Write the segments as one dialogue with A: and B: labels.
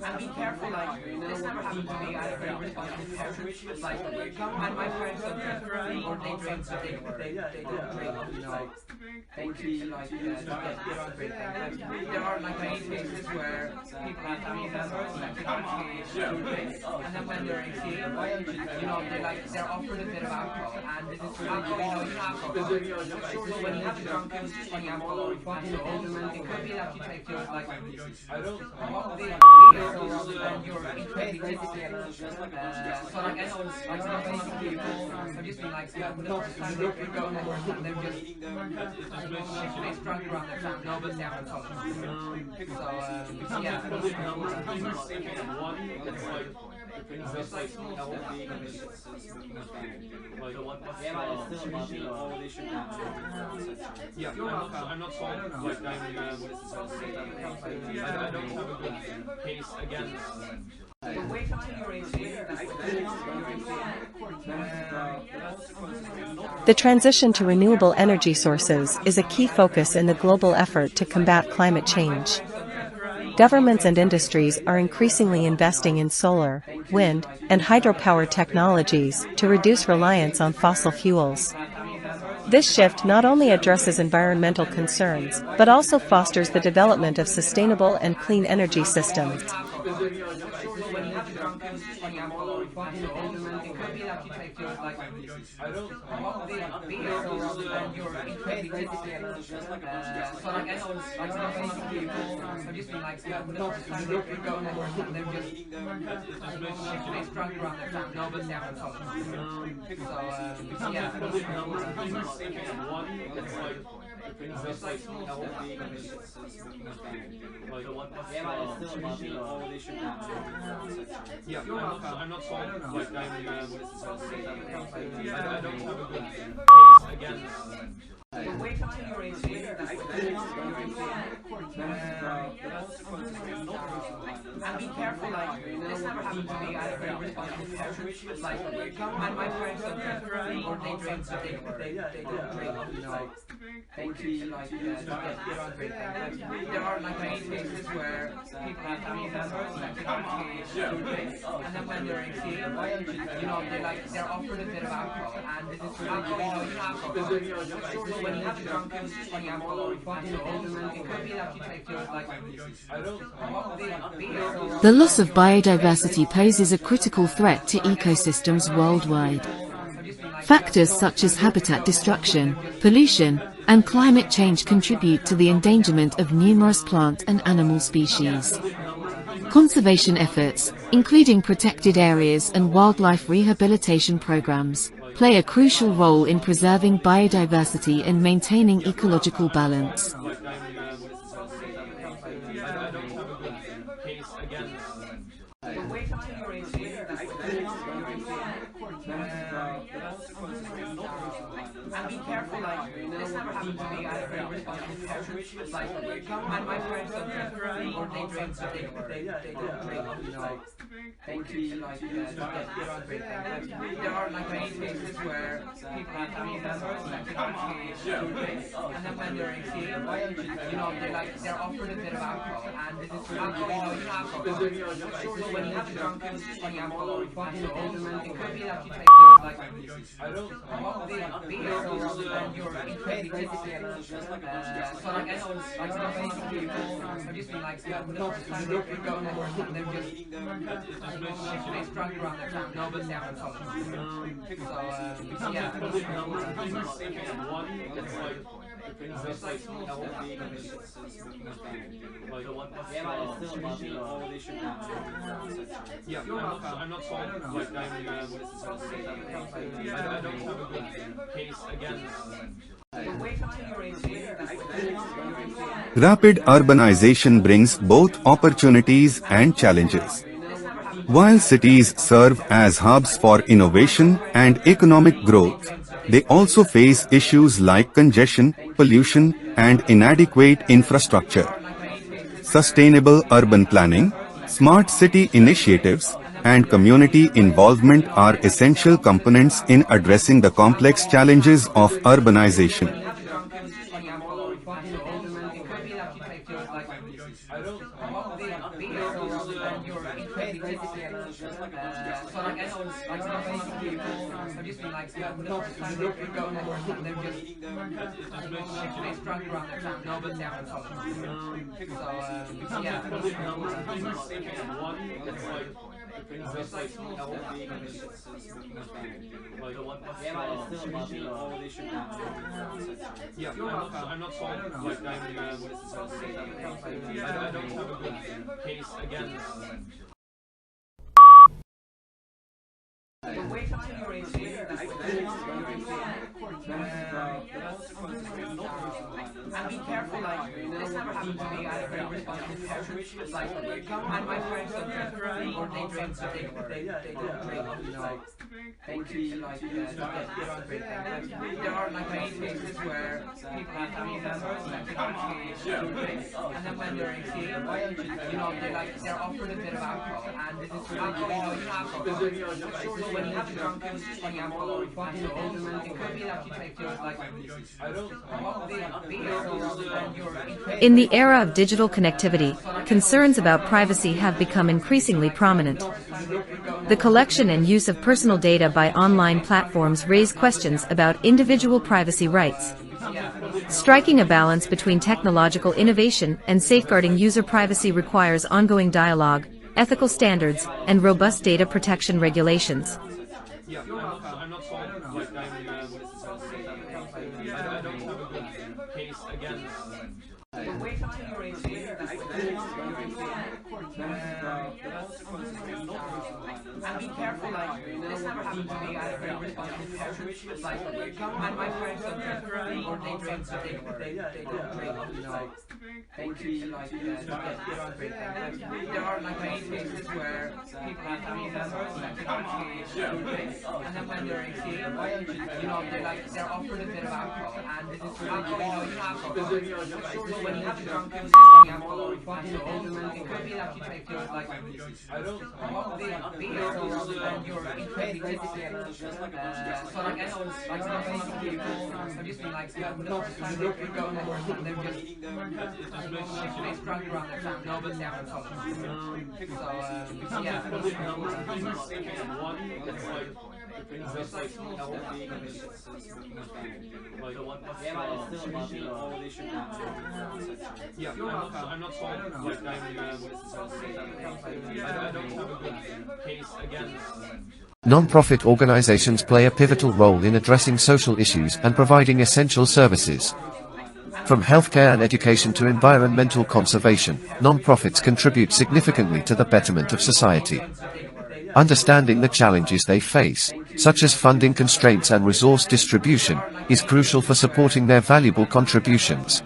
A: And be careful, like, this never happened to me. I had a very responsible parent. Like, and my friends don't drink, or they drink, so they don't drink, you know. They treat like, get on great things. There are, like, many cases where people have family members that can actually drink, and then when they're 18, you know, they're offered a bit of alcohol, and alcohol, you know alcohol. When you have a drunken, funny alcohol, it could be that you take your, like, and you're incredibly tipsy. So like I know like some people have just been like the first time they could go and they're just drunk around their family, nobody's down on top. So yeah.
B: I'm not solving like I don't have a good case against.
C: The transition to renewable energy sources is a key focus in the global effort to combat climate change. Governments and industries are increasingly investing in solar, wind, and hydropower technologies to reduce reliance on fossil fuels. This shift not only addresses environmental concerns, but also fosters the development of sustainable and clean energy systems.
B: I'm not solving like I don't have a good case against.
A: And be careful, like, this never happened to me. I had a very responsible parent. Like, and my friends don't drink, or they drink, so they don't drink, you know. They treat like, get on great things. There are, like, many cases where people have family members that can actually drink, and then when they're 18, you know, they're offered a bit of alcohol, and alcohol, you know alcohol. When you have a drunken, funny alcohol, it could be that you take your, like,
D: The loss of biodiversity poses a critical threat to ecosystems worldwide. Factors such as habitat destruction, pollution, and climate change contribute to the endangerment of numerous plant and animal species. Conservation efforts, including protected areas and wildlife rehabilitation programs, play a crucial role in preserving biodiversity and maintaining ecological balance.
A: And be careful, like, this never happened to me. I had a very responsible parent. Like, and my friends don't drink, or they drink, so they don't drink, you know. They treat like, get on great things. There are, like, many cases where people have family members that can actually drink, and then when they're 18, you know, they're offered a bit of alcohol, and alcohol, you know alcohol. When you have a drunken, funny alcohol, it could be that you take your, like, you're incredibly tipsy. So like I know like some people have just been like the first time they could go and they're just drunk around their family, nobody's down on top. So yeah.
B: I'm not solving like I don't have a good case against.
E: Rapid urbanization brings both opportunities and challenges. While cities serve as hubs for innovation and economic growth, they also face issues like congestion, pollution, and inadequate infrastructure. Sustainable urban planning, smart city initiatives, and community involvement are essential components in addressing the complex challenges of urbanization.
A: know like some people have just been like, the first time they're going over and they're just they struggle around their town. No, but they're so yeah.
B: I'm not sold. Like I don't have a good case against.
A: Wait until you're 18. And be careful, like, this never happened to me. I had a very responsible parent. Like, and my friends don't drink, or they drink, so they don't drink, they treat like, they don't drink. There are like many cases where people have family members that they actually drink, and then when they're 18, you know, they're offered a bit of alcohol, and alcohol, you know, alcohol. So when you have a drunken like alcohol, it could be that you take your like
C: In the era of digital connectivity, concerns about privacy have become increasingly prominent. The collection and use of personal data by online platforms raise questions about individual privacy rights. Striking a balance between technological innovation and safeguarding user privacy requires ongoing dialogue, ethical standards, and robust data protection regulations.
B: I'm not sold. Like I don't have a good case against.
A: wait until you're 18. And be careful, like, this never happened to me. I had a very responsible parent. Like, and my friends don't drink, or they drink, so they don't drink, they treat like, they don't drink. There are like many cases where people have family members that they actually drink, and then when they're 18, you know, they're offered a bit of alcohol, and alcohol, you know, alcohol. So when you have a drunken alcohol, it could be that you take your like beer. So like I know like some people have just been like, the first time they're going over and they're just they struggle around their town. No, but they're so yeah.
B: I'm not sold. Like I don't have a good case against.
F: Non-profit organizations play a pivotal role in addressing social issues and providing essential services. From healthcare and education to environmental conservation, non-profits contribute significantly to the betterment of society. Understanding the challenges they face, such as funding constraints and resource distribution, is crucial for supporting their valuable contributions.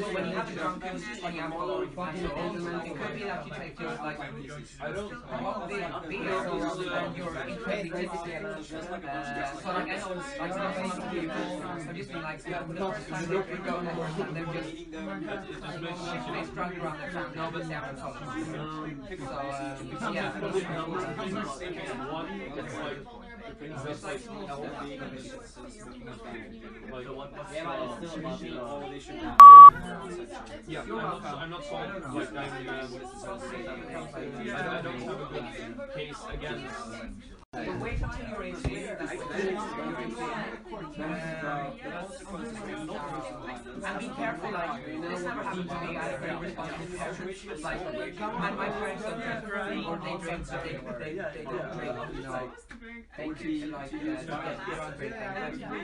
A: When you have a drunken alcohol, it could be that you take your like beer. So like I know like some people have just been like, the first time they're going over and they're just they struggle around their town. No, but they're so yeah.
B: I'm not sold. Like I don't have a good case against.
A: Wait until you're 18. And be careful, like, this never happened to me. I had a very responsible parent. Like, and my friends don't drink, or they drink, so they don't drink, they treat like, they don't drink.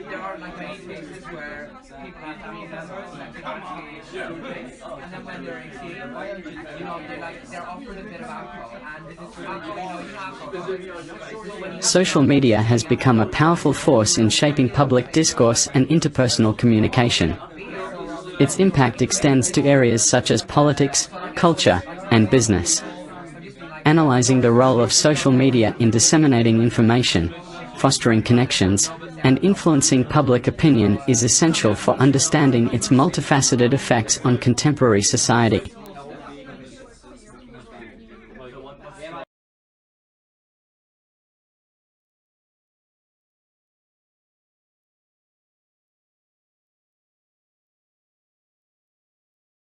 A: There are like many cases where people have family members that they actually drink, and then when they're 18, you know, they're offered a bit of alcohol, and alcohol, you know, alcohol.
G: Social media has become a powerful force in shaping public discourse and interpersonal communication. Its impact extends to areas such as politics, culture, and business. Analyzing the role of social media in disseminating information, fostering connections, and influencing public opinion is essential for understanding its multifaceted effects on contemporary society.